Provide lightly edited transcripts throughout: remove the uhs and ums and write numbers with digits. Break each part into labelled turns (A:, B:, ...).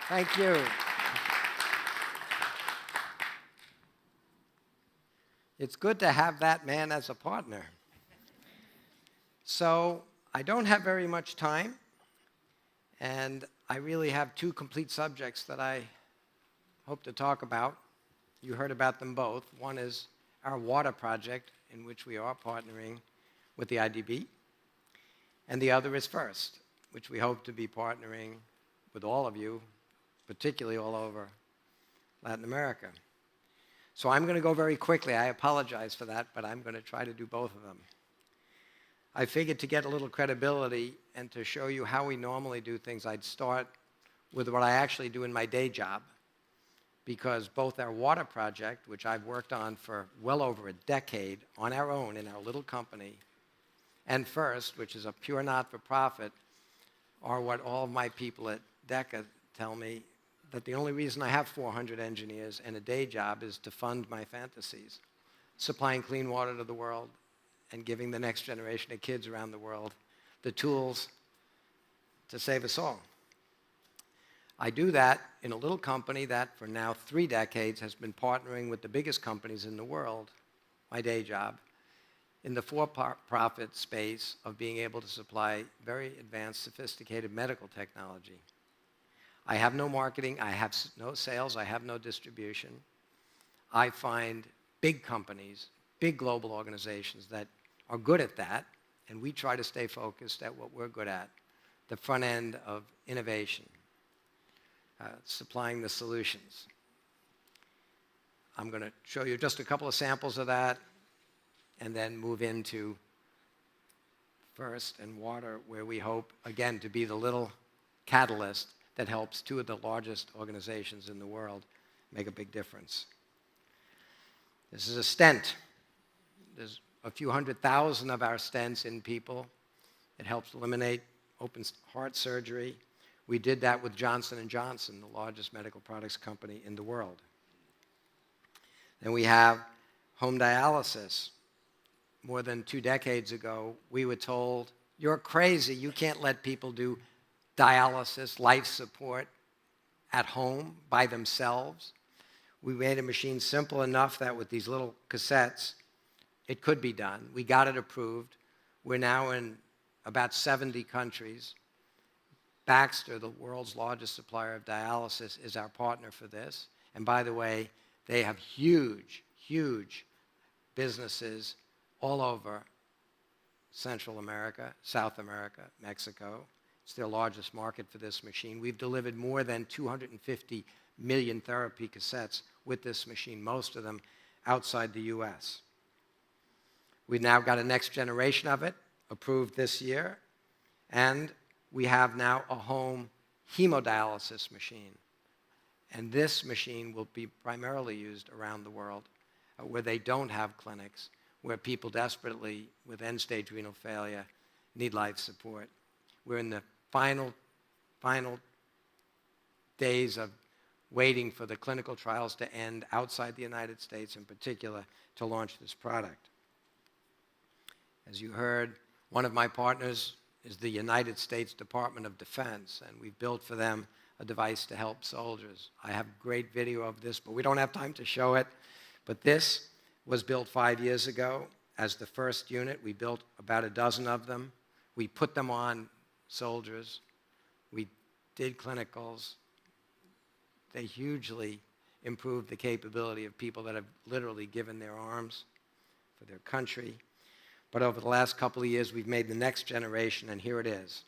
A: Thank you. It's good to have that man as a partner. So I don't have very much time, and I really have two complete subjects that I hope to talk about. You heard about them both. One is our water project, in which we are partnering with the IDB, and the other is FIRST, which we hope to be partnering with all of you, particularly all over Latin America. So I'm going to go very quickly. I apologize for that, but I'm going to try to do both of them. I figured to get a little credibility and to show you how we normally do things, I'd start with what I actually do in my day job, because both our water project, which I've worked on for well over a decade on our own in our little company, and FIRST, which is a pure not-for-profit, are what all of my people at DECA tell me that the only reason I have 400 engineers and a day job is to fund my fantasies, supplying clean water to the world and giving the next generation of kids around the world the tools to save us all. I do that in a little company that for now 3 decades has been partnering with the biggest companies in the world, my day job, in the for-profit space of being able to supply very advanced, sophisticated medical technology. I have no marketing, I have no sales, I have no distribution. I find big companies, big global organizations that are good at that, and we try to stay focused at what we're good at, the front end of innovation, supplying the solutions. I'm going to show you just a couple of samples of that and then move into FIRST and water, where we hope, again, to be the little catalyst that helps 2 of the largest organizations in the world make a big difference. This is a stent. There's a few 100,000 of our stents in people. It helps eliminate open heart surgery. We did that with Johnson & Johnson, the largest medical products company in the world. Then we have home dialysis. More than 2 decades ago, we were told, you're crazy, you can't let people do dialysis, life support at home by themselves. We made a machine simple enough that with these little cassettes, it could be done. We got it approved. We're now in about 70 countries. Baxter, the world's largest supplier of dialysis, is our partner for this. And by the way, they have huge, huge businesses all over Central America, South America, Mexico. It's their largest market for this machine. We've delivered more than 250 million therapy cassettes with this machine, most of them outside the US. We've now got a next generation of it approved this year, and we have now a home hemodialysis machine. And this machine will be primarily used around the world where they don't have clinics, where people desperately, with end-stage renal failure, need life support. We're in the final days of waiting for the clinical trials to end outside the United States, in particular, to launch this product. As you heard, one of my partners is the United States Department of Defense, and we've built for them a device to help soldiers. I have great video of this, but we don't have time to show it. But this was built 5 years ago as the first unit. We built about a dozen of them. We put them on soldiers. We did clinicals. They hugely improved the capability of people that have literally given their arms for their country. But over the last couple of years, we've made the next generation, and here it is.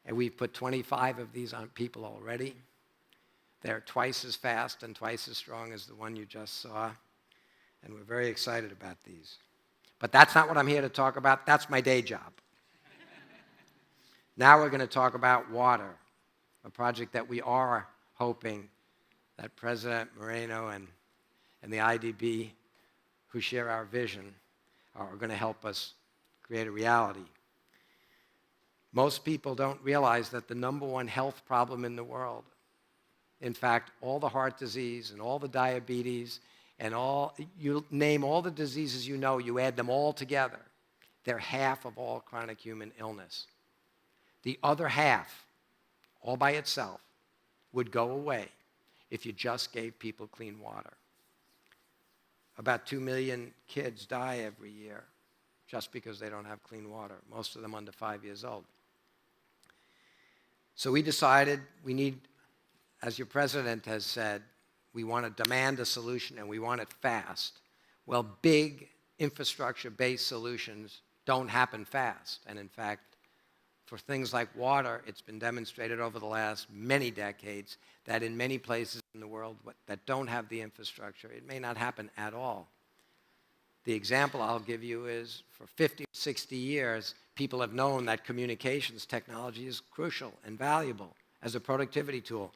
A: And we've put 25 of these on people already. They're twice as fast and twice as strong as the one you just saw, and we're very excited about these. But that's not what I'm here to talk about. That's my day job. Now we're going to talk about water, a project that we are hoping that President Moreno and the IDB, who share our vision, are going to help us create a reality. Most people don't realize that the #1 health problem in the world, in fact, all the heart disease and all the diabetes and you name all the diseases you know, you add them all together, they're half of all chronic human illness. The other half, all by itself, would go away if you just gave people clean water. About 2 million kids die every year just because they don't have clean water, most of them under 5 years old. So we decided we need, as your president has said, we want to demand a solution and we want it fast. Well, big infrastructure-based solutions don't happen fast. And in fact, for things like water, it's been demonstrated over the last many decades that in many places in the world that don't have the infrastructure, it may not happen at all. The example I'll give you is for 50, 60 years, people have known that communications technology is crucial and valuable as a productivity tool.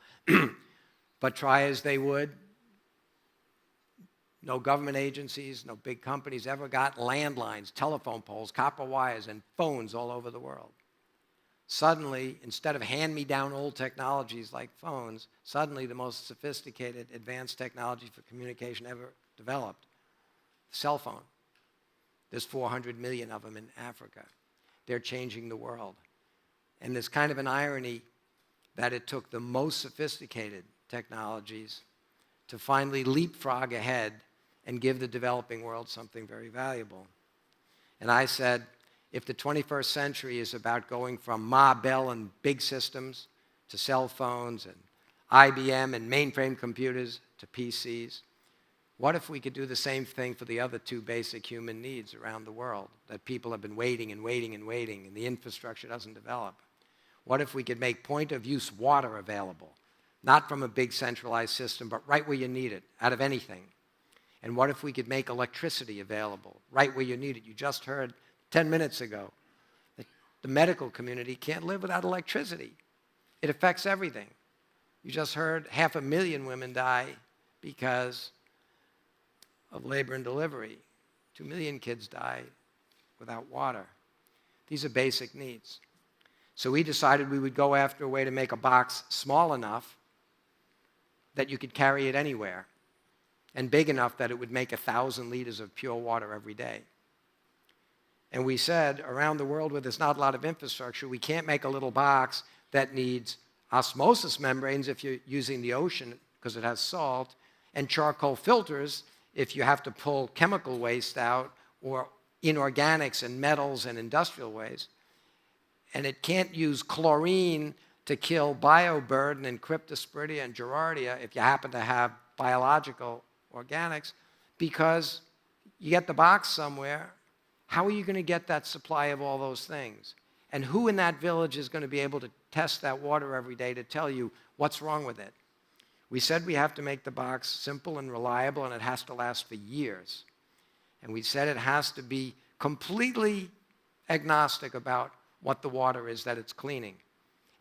A: But try as they would, no government agencies, no big companies ever got landlines, telephone poles, copper wires, and phones all over the world. Suddenly, instead of hand-me-down old technologies like phones, suddenly the most sophisticated, advanced technology for communication ever developed, the cell phone. There's 400 million of them in Africa. They're changing the world. And there's kind of an irony that it took the most sophisticated technologies to finally leapfrog ahead and give the developing world something very valuable. And I said, if the 21st century is about going from Ma Bell and big systems to cell phones and IBM and mainframe computers to PCs, what if we could do the same thing for the other two basic human needs around the world that people have been waiting and waiting and waiting and the infrastructure doesn't develop? What if we could make point-of-use water available, not from a big centralized system, but right where you need it, out of anything? And what if we could make electricity available, right where you need it? You just heard 10 minutes ago that the medical community can't live without electricity. It affects everything. You just heard 500,000 women die because of labor and delivery. 2 million kids die without water. These are basic needs. So we decided we would go after a way to make a box small enough that you could carry it anywhere, and big enough that it would make 1,000 liters of pure water every day. And we said, around the world where there's not a lot of infrastructure, we can't make a little box that needs osmosis membranes if you're using the ocean because it has salt, and charcoal filters if you have to pull chemical waste out, or inorganics and metals and industrial waste. And it can't use chlorine to kill bioburden and cryptosporidia and giardia if you happen to have biological organics, because you get the box somewhere. How are you going to get that supply of all those things? And who in that village is going to be able to test that water every day to tell you what's wrong with it? We said we have to make the box simple and reliable, and it has to last for years. And we said it has to be completely agnostic about what the water is that it's cleaning.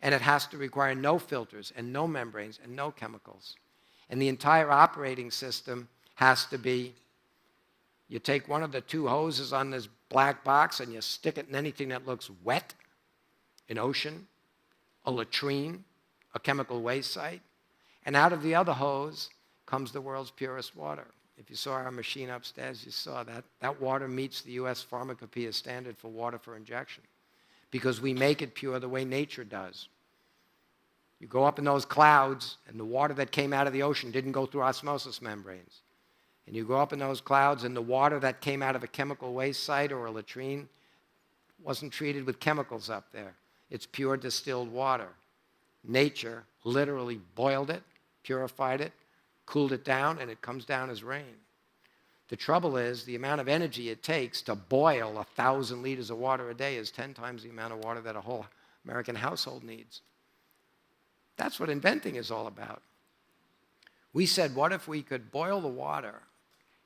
A: And it has to require no filters and no membranes and no chemicals. And the entire operating system has to be, you take one of the two hoses on this black box and you stick it in anything that looks wet, an ocean, a latrine, a chemical waste site, and out of the other hose comes the world's purest water. If you saw our machine upstairs, you saw that. That water meets the US Pharmacopoeia standard for water for injection, because we make it pure the way nature does. You go up in those clouds, and the water that came out of the ocean didn't go through osmosis membranes. And you go up in those clouds, and the water that came out of a chemical waste site or a latrine wasn't treated with chemicals up there. It's pure distilled water. Nature literally boiled it, purified it, cooled it down, and it comes down as rain. The trouble is the amount of energy it takes to boil 1,000 liters of water a day is 10 times the amount of water that a whole American household needs. That's what inventing is all about. We said, what if we could boil the water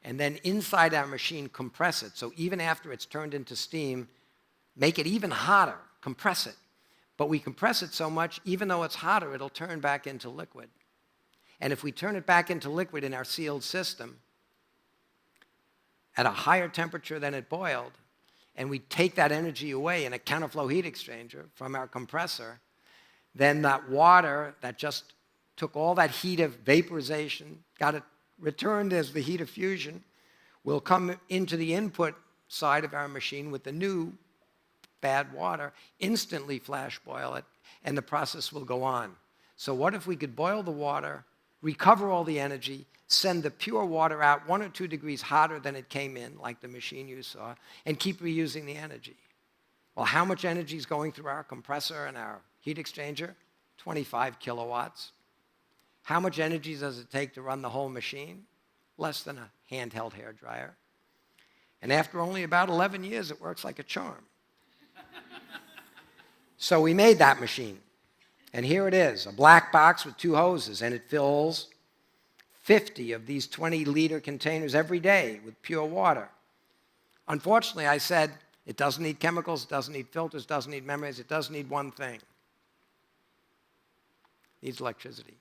A: and then inside our machine compress it, so even after it's turned into steam, make it even hotter, compress it. But we compress it so much, even though it's hotter, it'll turn back into liquid. And if we turn it back into liquid in our sealed system at a higher temperature than it boiled, and we take that energy away in a counterflow heat exchanger from our compressor, then that water that just took all that heat of vaporization, got it returned as the heat of fusion, will come into the input side of our machine with the new bad water, instantly flash boil it, and the process will go on. So what if we could boil the water, recover all the energy, send the pure water out 1 or 2 degrees hotter than it came in, like the machine you saw, and keep reusing the energy? Well, how much energy is going through our compressor and our heat exchanger? 25 kilowatts. How much energy does it take to run the whole machine? Less than a handheld hairdryer. And after only about 11 years, it works like a charm. So we made that machine. And here it is, a black box with 2 hoses, and it fills 50 of these 20-liter containers every day with pure water. Unfortunately, I said, it doesn't need chemicals, it doesn't need filters, it doesn't need membranes, it does need one thing. It needs electricity.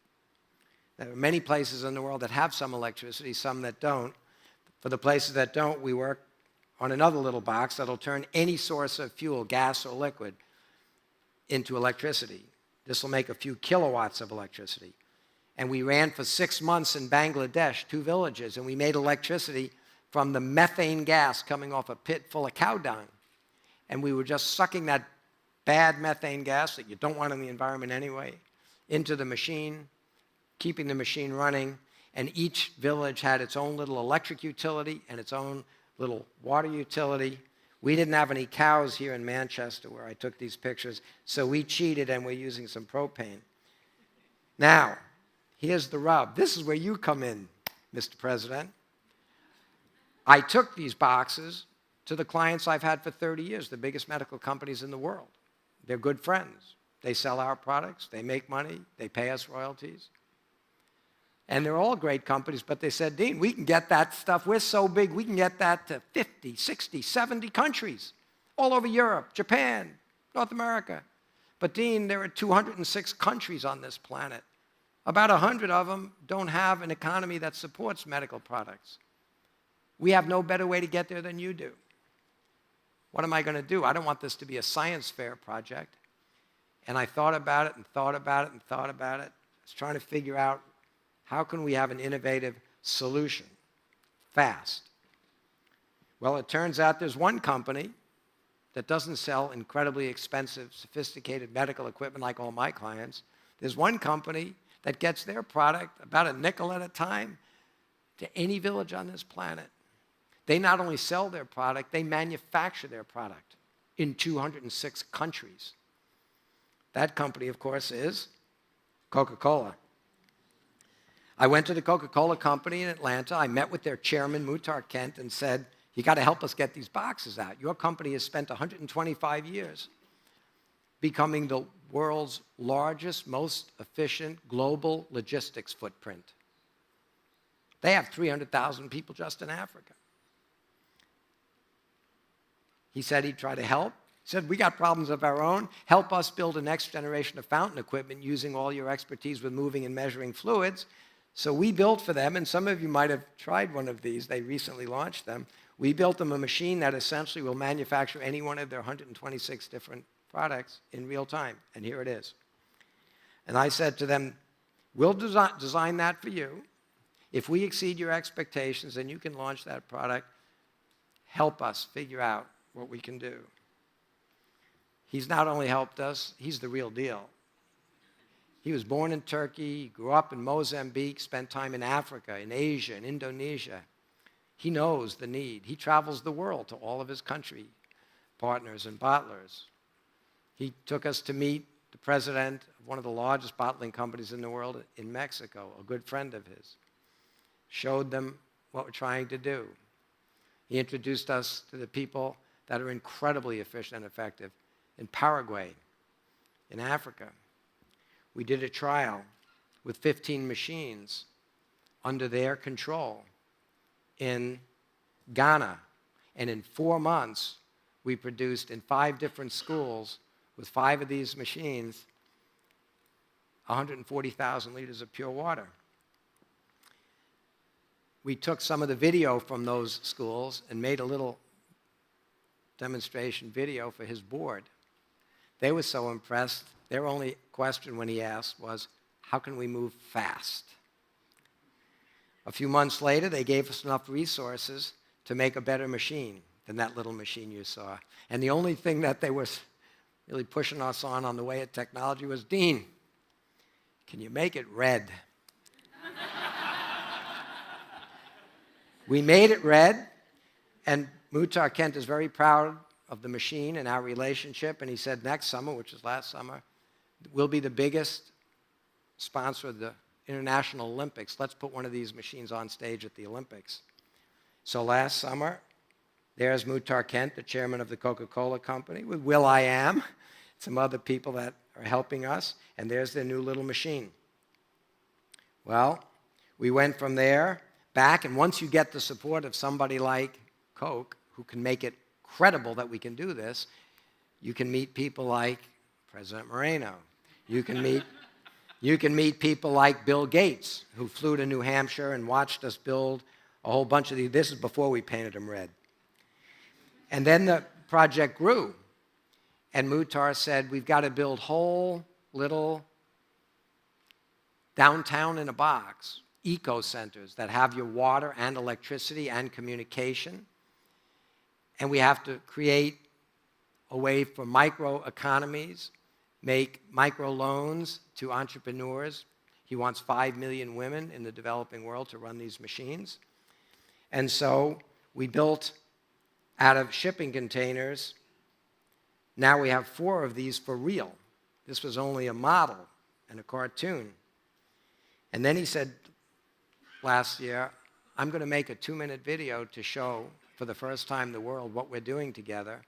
A: There are many places in the world that have some electricity, some that don't. For the places that don't, we work on another little box that'll turn any source of fuel, gas or liquid, into electricity. This will make a few kilowatts of electricity. And we ran for 6 months in Bangladesh, 2 villages, and we made electricity from the methane gas coming off a pit full of cow dung. And we were just sucking that bad methane gas that you don't want in the environment anyway into the machine, keeping the machine running, and each village had its own little electric utility and its own little water utility. We didn't have any cows here in Manchester where I took these pictures, so we cheated and we're using some propane. Now, here's the rub. This is where you come in, Mr. President. I took these boxes to the clients I've had for 30 years, the biggest medical companies in the world. They're good friends. They sell our products, they make money, they pay us royalties. And they're all great companies, but they said, Dean, we can get that stuff. We're so big, we can get that to 50, 60, 70 countries, all over Europe, Japan, North America. But Dean, there are 206 countries on this planet. About 100 of them don't have an economy that supports medical products. We have no better way to get there than you do. What am I going to do? I don't want this to be a science fair project. And I thought about it and thought about it and thought about it. I was trying to figure out, how can we have an innovative solution fast? Well, it turns out there's one company that doesn't sell incredibly expensive, sophisticated medical equipment like all my clients. There's one company that gets their product about a nickel at a time to any village on this planet. They not only sell their product, they manufacture their product in 206 countries. That company, of course, is Coca-Cola. I went to the Coca-Cola company in Atlanta. I met with their chairman, Muhtar Kent, and said, you got to help us get these boxes out. Your company has spent 125 years becoming the world's largest, most efficient global logistics footprint. They have 300,000 people just in Africa. He said he'd try to help. He said, we got problems of our own. Help us build a next generation of fountain equipment using all your expertise with moving and measuring fluids. So we built for them, and some of you might have tried one of these. They recently launched them. We built them a machine that essentially will manufacture any one of their 126 different products in real time. And here it is. And I said to them, we'll design that for you. If we exceed your expectations, then you can launch that product. Help us figure out what we can do. He's not only helped us, he's the real deal. He was born in Turkey, grew up in Mozambique, spent time in Africa, in Asia, in Indonesia. He knows the need. He travels the world to all of his country partners and bottlers. He took us to meet the president of one of the largest bottling companies in the world in Mexico, a good friend of his. Showed them what we're trying to do. He introduced us to the people that are incredibly efficient and effective in Paraguay, in Africa. We did a trial with 15 machines under their control in Ghana. And in 4 months, we produced in 5 different schools with 5 of these machines 140,000 liters of pure water. We took some of the video from those schools and made a little demonstration video for his board. They were so impressed. Their only question when he asked was, how can we move fast? A few months later, they gave us enough resources to make a better machine than that little machine you saw. And the only thing that they were really pushing us on the way of technology was, Dean, can you make it red? We made it red, and Muhtar Kent is very proud of the machine and our relationship, and he said next summer, which is last summer, we'll be the biggest sponsor of the International Olympics. Let's put one of these machines on stage at the Olympics. So last summer, there's Muhtar Kent, the chairman of the Coca-Cola Company, with Will.i.am, some other people that are helping us, and there's their new little machine. Well, we went from there back, and once you get the support of somebody like Coke, who can make it credible that we can do this, you can meet people like President Moreno. You can meet people like Bill Gates, who flew to New Hampshire and watched us build a whole bunch of these. This is before we painted them red. And then the project grew, and Muhtar said, we've got to build whole little downtown in a box eco centers that have your water and electricity and communication. And we have to create a way for micro economies, make micro loans to entrepreneurs. He wants 5 million women in the developing world to run these machines. And so we built out of shipping containers. Now we have 4 of these for real. This was only a model and a cartoon. And then he said last year, I'm going to make a 2-minute video to show for the first time in the world what we're doing together.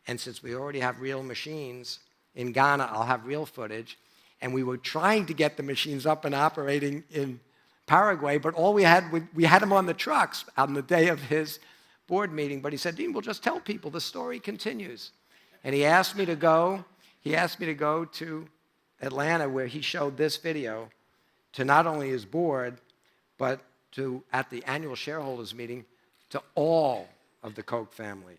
A: And since we already have real machines in Ghana, I'll have real footage. And we were trying to get the machines up and operating in Paraguay, but all we had them on the trucks on the day of his board meeting. But he said, Dean, we'll just tell people the story continues. And he asked me to go to Atlanta, where he showed this video to not only his board, but to, at the annual shareholders meeting, to all of the Koch family.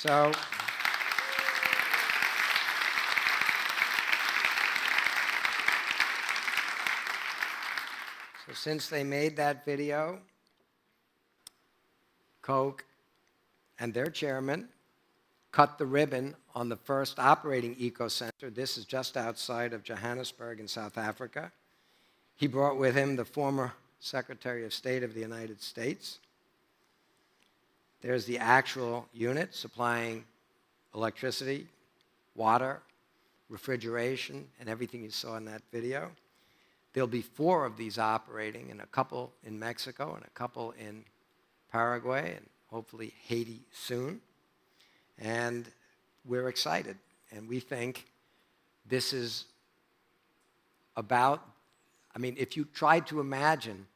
A: So since they made that video, Coke and their chairman cut the ribbon on the first operating eco-center. This is just outside of Johannesburg in South Africa. He brought with him the former Secretary of State of the United States. There's the actual unit supplying electricity, water, refrigeration, and everything you saw in that video. There'll be 4 of these operating, and a couple in Mexico and a couple in Paraguay and hopefully Haiti soon. And we're excited, and we think this is about, if you tried to imagine,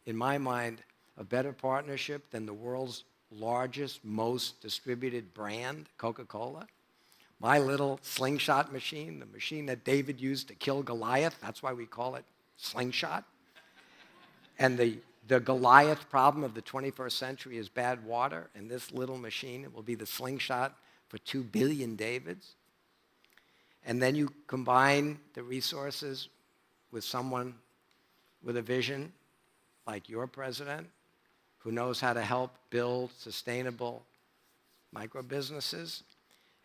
A: in my mind, a better partnership than the world's largest, most distributed brand, Coca-Cola. My little slingshot machine, the machine that David used to kill Goliath, that's why we call it slingshot. And the Goliath problem of the 21st century is bad water, and this little machine will be the slingshot for 2 billion Davids. And then you combine the resources with someone with a vision like your president, who knows how to help build sustainable micro businesses,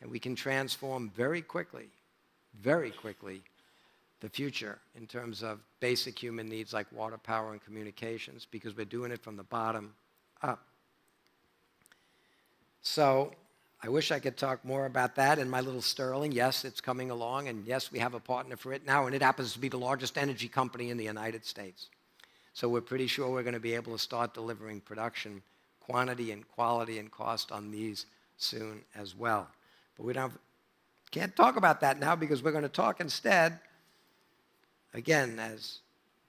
A: and we can transform very quickly, the future in terms of basic human needs like water, power, and communications, because we're doing it from the bottom up. So I wish I could talk more about that and my little Sterling. Yes, it's coming along, and yes, we have a partner for it now, and it happens to be the largest energy company in the United States. So we're pretty sure we're going to be able to start delivering production quantity and quality and cost on these soon as well. But we can't talk about that now, because we're going to talk instead, again, as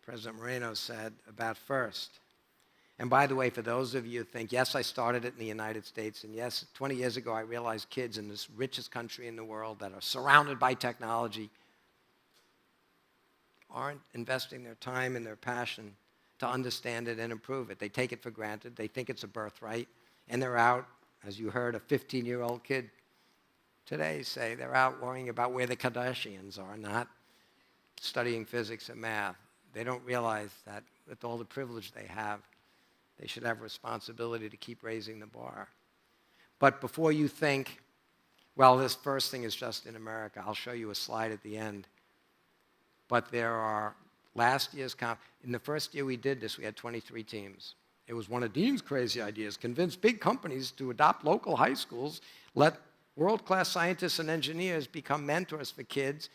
A: President Moreno said, about FIRST. And by the way, for those of you who think, yes, I started it in the United States, and yes, 20 years ago I realized kids in this richest country in the world that are surrounded by technology aren't investing their time and their passion to understand it and improve it. They take it for granted. They think it's a birthright. And they're out, as you heard a 15-year-old kid today say, they're out worrying about where the Kardashians are, not studying physics and math. They don't realize that with all the privilege they have, they should have responsibility to keep raising the bar. But before you think, well, this first thing is just in America, I'll show you a slide at the end. But there are last year's in the first year we did this, we had 23 teams. It was one of Dean's crazy ideas: convince big companies to adopt local high schools, let world-class scientists and engineers become mentors for kids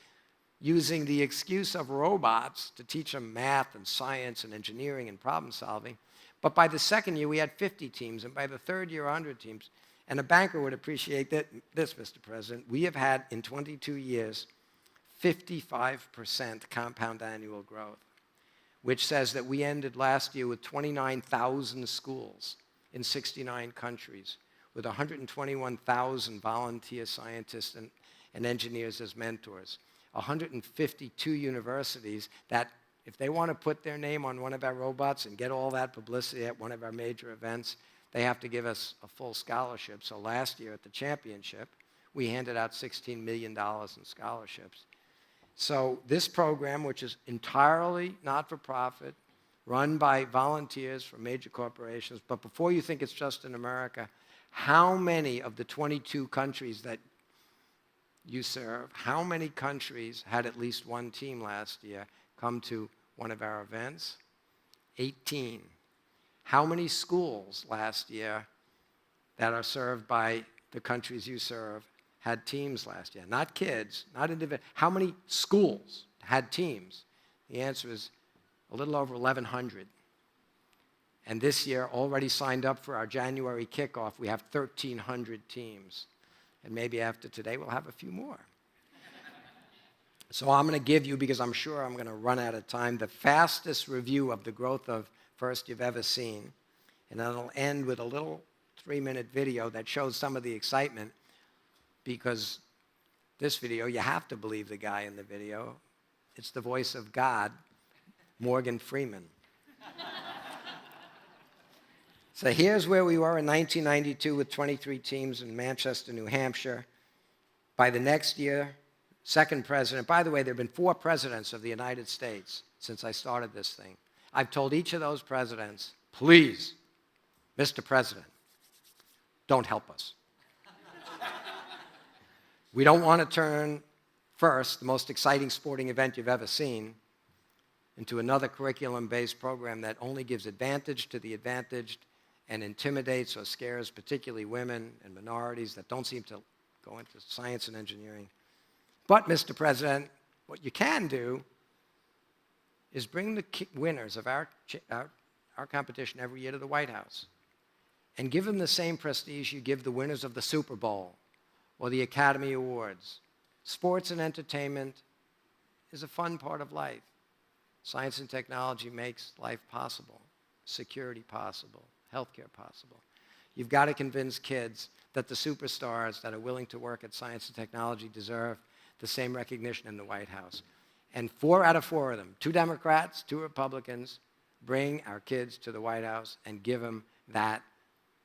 A: using the excuse of robots to teach them math and science and engineering and problem solving. But by the second year, we had 50 teams, and by the third year, 100 teams. And a banker would appreciate this, Mr. President. We have had, in 22 years, 55% compound annual growth, which says that we ended last year with 29,000 schools in 69 countries, with 121,000 volunteer scientists and engineers as mentors, 152 universities that, if they want to put their name on one of our robots and get all that publicity at one of our major events, they have to give us a full scholarship. So last year at the championship, we handed out $16 million in scholarships. So this program, which is entirely not-for-profit, run by volunteers from major corporations, but before you think it's just in America, how many of the 22 countries that you serve, how many countries had at least one team last year come to one of our events? 18. How many schools last year that are served by the countries you serve had teams last year? Not kids, not individuals. How many schools had teams? The answer is a little over 1,100. And this year, already signed up for our January kickoff, we have 1,300 teams. And maybe after today, we'll have a few more. So I'm going to give you, because I'm sure I'm going to run out of time, the fastest review of the growth of FIRST you've ever seen. And then I'll end with a little 3-minute video that shows some of the excitement, because this video, you have to believe the guy in the video. It's the voice of God, Morgan Freeman. So here's where we were in 1992 with 23 teams in Manchester, New Hampshire. By the next year, second president. By the way, there have been 4 presidents of the United States since I started this thing. I've told each of those presidents, please, Mr. President, don't help us. We don't want to turn FIRST, the most exciting sporting event you've ever seen, into another curriculum-based program that only gives advantage to the advantaged and intimidates or scares particularly women and minorities that don't seem to go into science and engineering. But, Mr. President, what you can do is bring the winners of our competition every year to the White House and give them the same prestige you give the winners of the Super Bowl or the Academy Awards. Sports and entertainment is a fun part of life. Science and technology makes life possible, security possible, healthcare possible. You've got to convince kids that the superstars that are willing to work at science and technology deserve the same recognition in the White House. And 4 out of 4 of them, 2 Democrats, 2 Republicans, bring our kids to the White House and give them that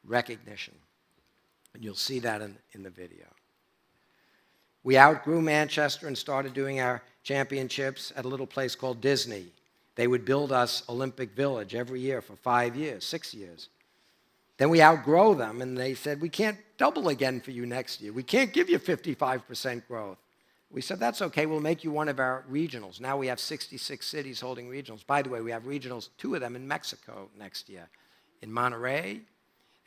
A: recognition. And you'll see that in the video. We outgrew Manchester and started doing our championships at a little place called Disney. They would build us Olympic Village every year for 5 years, 6 years. Then we outgrow them, and they said, we can't double again for you next year. We can't give you 55% growth. We said, that's okay, we'll make you one of our regionals. Now we have 66 cities holding regionals. By the way, we have regionals, 2 of them in Mexico next year, in Monterrey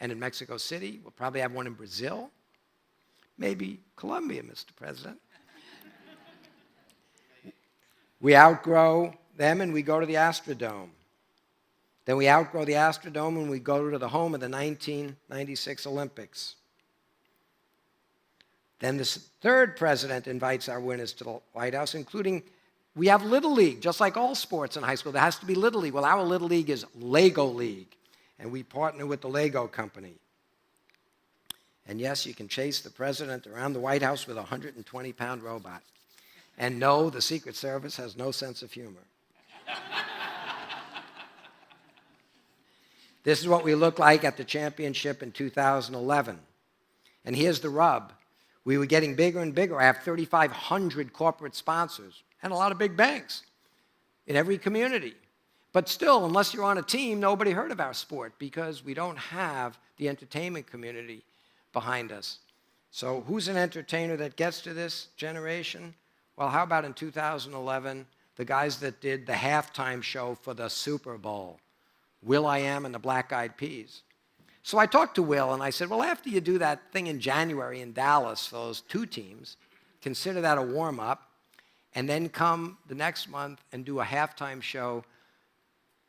A: and in Mexico City. We'll probably have one in Brazil, maybe Colombia, Mr. President. We outgrow them and we go to the Astrodome. Then we outgrow the Astrodome and we go to the home of the 1996 Olympics. Then this third president invites our winners to the White House, including, we have Little League, just like all sports in high school. There has to be Little League. Well, our Little League is Lego League, and we partner with the Lego company. And yes, you can chase the president around the White House with a 120-pound robot. And no, the Secret Service has no sense of humor. This is what we look like at the championship in 2011. And here's the rub. We were getting bigger and bigger. I have 3,500 corporate sponsors and a lot of big banks in every community. But still, unless you're on a team, nobody heard of our sport because we don't have the entertainment community behind us. So who's an entertainer that gets to this generation? Well, how about in 2011, the guys that did the halftime show for the Super Bowl, will.i.am and the Black Eyed Peas. So I talked to Will, and I said, well, after you do that thing in January in Dallas for those 2 teams, consider that a warm-up, and then come the next month and do a halftime show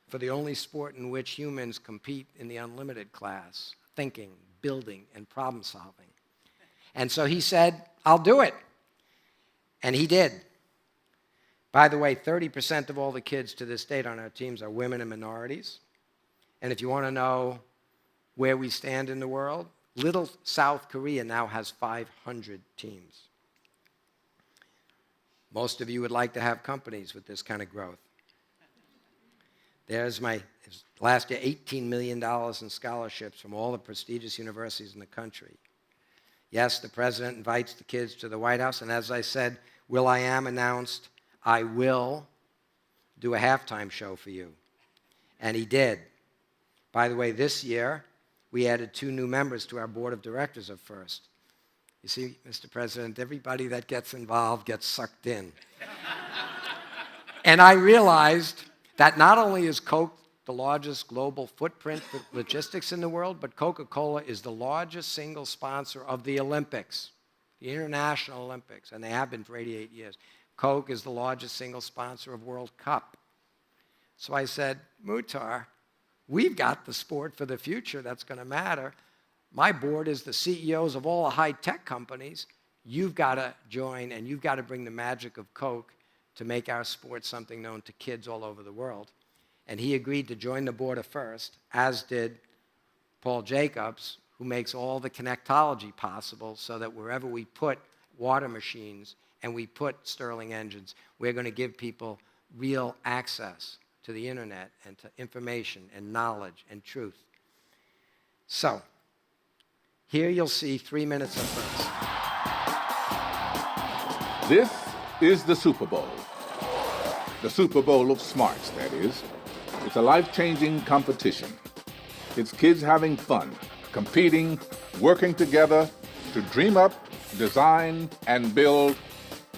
A: for the only sport in which humans compete in the unlimited class, thinking, building, and problem-solving. And so he said, I'll do it. And he did. By the way, 30% of all the kids to this date on our teams are women and minorities. And if you want to know where we stand in the world, little South Korea now has 500 teams. Most of you would like to have companies with this kind of growth. There's last year, $18 million in scholarships from all the prestigious universities in the country. Yes, the president invites the kids to the White House, and as I said, will.i.am announced, I will do a halftime show for you. And he did. By the way, this year, we added 2 new members to our board of directors of First. You see, Mr. President, everybody that gets involved gets sucked in. And I realized that not only is Coke the largest global footprint for logistics in the world, but Coca-Cola is the largest single sponsor of the Olympics, the International Olympics, and they have been for 88 years. Coke is the largest single sponsor of World Cup. So I said, Muhtar, we've got the sport for the future that's going to matter. My board is the CEOs of all the high-tech companies. You've got to join, and you've got to bring the magic of Coke to make our sport something known to kids all over the world. And he agreed to join the board of First, as did Paul Jacobs, who makes all the connectology possible so that wherever we put water machines and we put Stirling engines, we're going to give people real access to the internet and to information and knowledge and truth. So, here you'll see 3 minutes of First.
B: This is the Super Bowl. The Super Bowl of smarts, that is. It's a life-changing competition. It's kids having fun, competing, working together to dream up, design, and build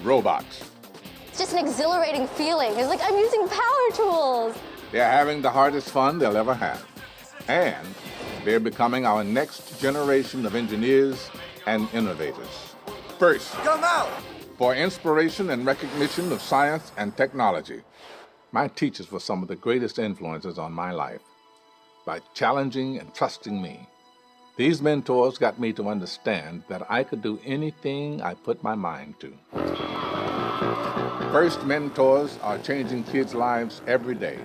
B: robots.
C: It's just an exhilarating feeling. It's like I'm using power tools.
B: They're having the hardest fun they'll ever have. And they're becoming our next generation of engineers and innovators. First, come out! For inspiration and recognition of science and technology. My teachers were some of the greatest influences on my life. By challenging and trusting me, these mentors got me to understand that I could do anything I put my mind to. First mentors are changing kids' lives every day.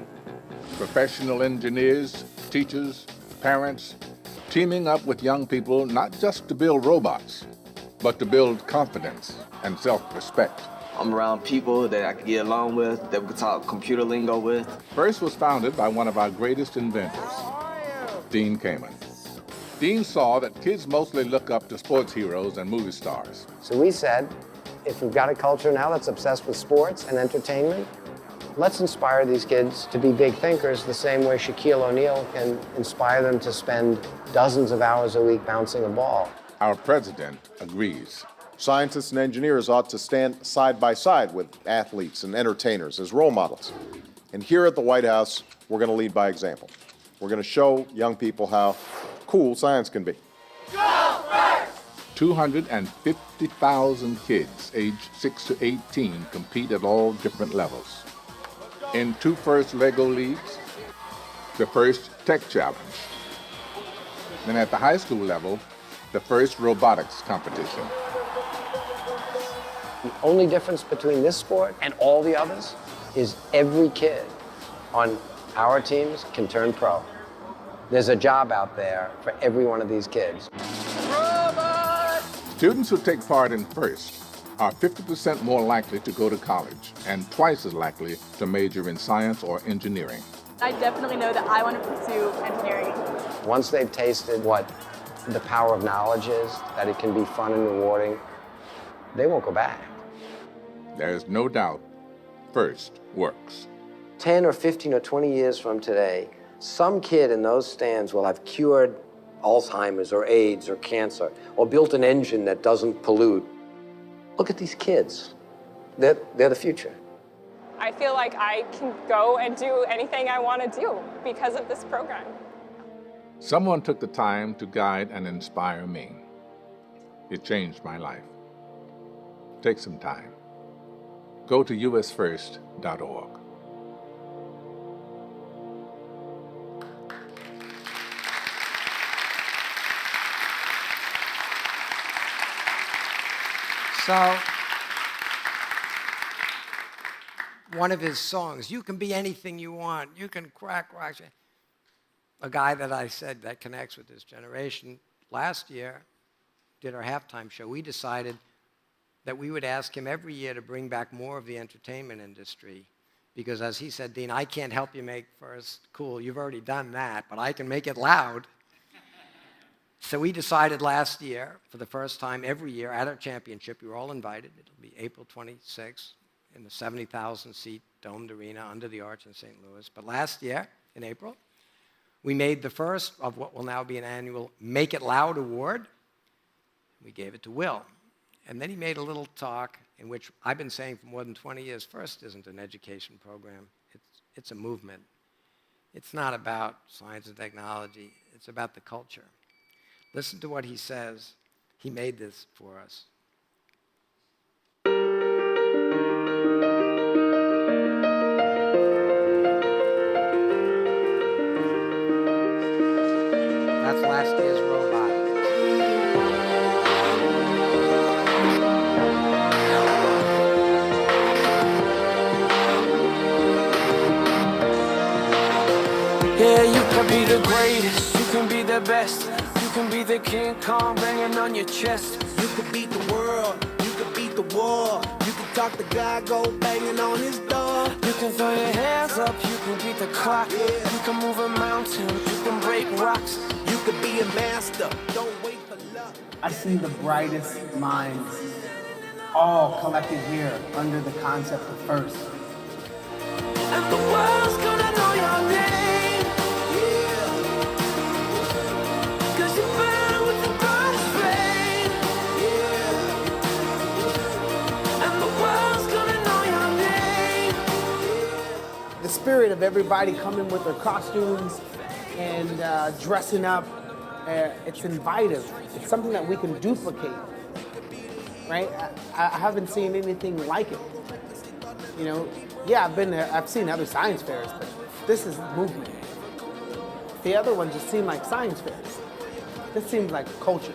B: Professional engineers, teachers, parents, teaming up with young people not just to build robots, but to build confidence and self-respect.
D: I'm around people that I can get along with, that we can talk computer lingo with.
B: First was founded by one of our greatest inventors, Dean Kamen. Dean saw that kids mostly look up to sports heroes and movie stars.
A: So we said,
E: If we've got a culture now that's obsessed with sports and entertainment, let's inspire these kids to be big thinkers the same way Shaquille O'Neal can inspire them to spend dozens of hours a week bouncing a ball.
B: Our president agrees.
F: Scientists and engineers ought to stand side by side with athletes and entertainers as role models. And here at the White House, we're going to lead by example. We're going to show young people how cool science can be.
B: 250,000 kids aged 6 to 18 compete at all different levels. In 2 first Lego leagues, the first tech challenge. Then at the high school level, the first robotics competition.
E: The only difference between this sport and all the others is every kid on our teams can turn pro. There's a job out there for every one of these kids.
B: Students who take part in FIRST are 50% more likely to go to college and twice as likely to major in science or engineering.
G: I definitely know that I want to pursue engineering.
E: Once they've tasted what the power of knowledge is, that it can be fun and rewarding, they won't go back.
B: There's no doubt FIRST works.
E: 10 or 15 or 20 years from today, some kid in those stands will have cured Alzheimer's or AIDS or cancer, or built an engine that doesn't pollute. Look at these kids. They're the future.
G: I feel like I can go and do anything I want to do because of this program.
B: Someone took the time to guide and inspire me. It changed my life. Take some time. Go to usfirst.org.
A: So, one of his songs, you can be anything you want, you can crack rocks. A guy that I said that connects with this generation, last year did our halftime show. We decided that we would ask him every year to bring back more of the entertainment industry. Because as he said, Dean, I can't help you make FIRST cool. You've already done that, but I can make it loud. So we decided last year, for the first time every year at our championship, you were all invited. It'll be April 26th in the 70,000-seat domed arena under the arch in St. Louis. But last year, in April, we made the first of what will now be an annual Make It Loud Award. We gave it to Will. And then he made a little talk in which I've been saying for more than 20 years, FIRST isn't an education program. It's a movement. It's not about science and technology. It's about the culture. Listen to what he says. He made this for us. That's last year's robot.
H: Yeah, you can be the greatest, you can be the best. You can be the King Kong banging on your chest.
I: You could beat the world, you could beat the war. You could talk to God, go banging on his door.
H: You can throw your hands up, you can beat the clock.
I: Yeah.
H: You can move a mountain, you can break rocks.
I: You could be a master, don't wait for luck.
J: I see the brightest minds all collected here under the concept of FIRST.
H: And the world's gonna know your name.
J: The spirit of everybody coming with their costumes and dressing up, it's invitive. It's something that we can duplicate, right? I haven't seen anything like it. You know, yeah, I've been there, I've seen other science fairs, but this is movement. The other ones just seem like science fairs. This seems like culture.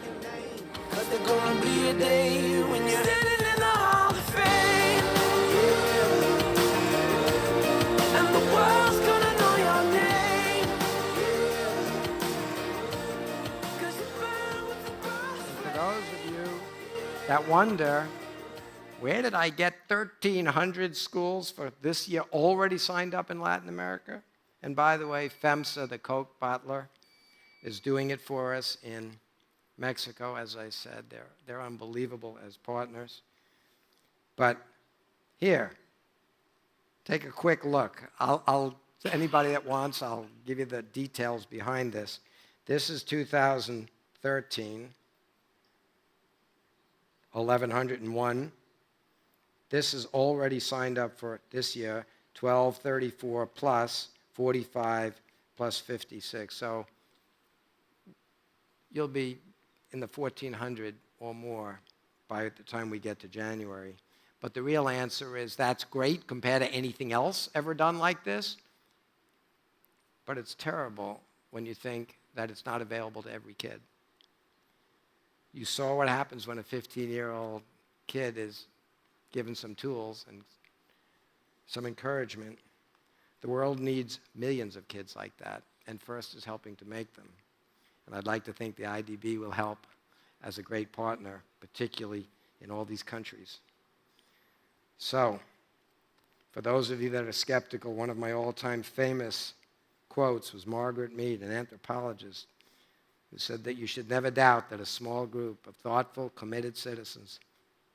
H: Cause there's gonna be a day when you're standing in the Hall of Fame. And the world's gonna know your name. Cause you burn with the brightest.
A: For those of you that wonder, where did I get 1,300 schools for this year already signed up in Latin America? And by the way, FEMSA, the Coke bottler, is doing it for us in Mexico. As I said, they're unbelievable as partners. But here, take a quick look. Anybody that wants, I'll give you the details behind this. This is 2013, 1,101. This is already signed up for this year, 1,234 plus 45 plus 56. So you'll be in the 1,400 or more by the time we get to January. But the real answer is that's great compared to anything else ever done like this. But it's terrible when you think that it's not available to every kid. You saw what happens when a 15-year-old kid is given some tools and some encouragement. The world needs millions of kids like that, and FIRST is helping to make them. And I'd like to think the IDB will help as a great partner, particularly in all these countries. So, for those of you that are skeptical, one of my all-time famous quotes was Margaret Mead, an anthropologist, who said that you should never doubt that a small group of thoughtful, committed citizens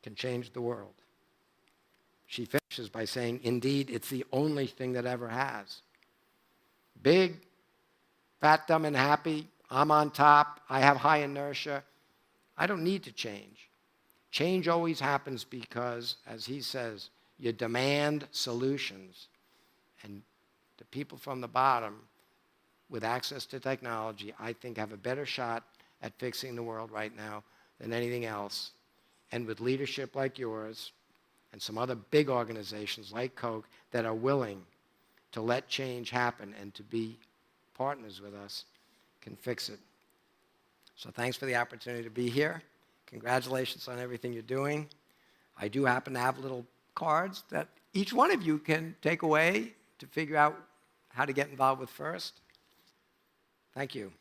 A: can change the world. She finishes by saying, indeed, it's the only thing that ever has. Big, fat, dumb, and happy, I'm on top, I have high inertia, I don't need to change. Change always happens because, as he says, you demand solutions. And the people from the bottom, with access to technology, I think have a better shot at fixing the world right now than anything else. And with leadership like yours and some other big organizations like Coke that are willing to let change happen and to be partners with us, can fix it. So thanks for the opportunity to be here. Congratulations on everything you're doing. I do happen to have little cards that each one of you can take away to figure out how to get involved with FIRST. Thank you.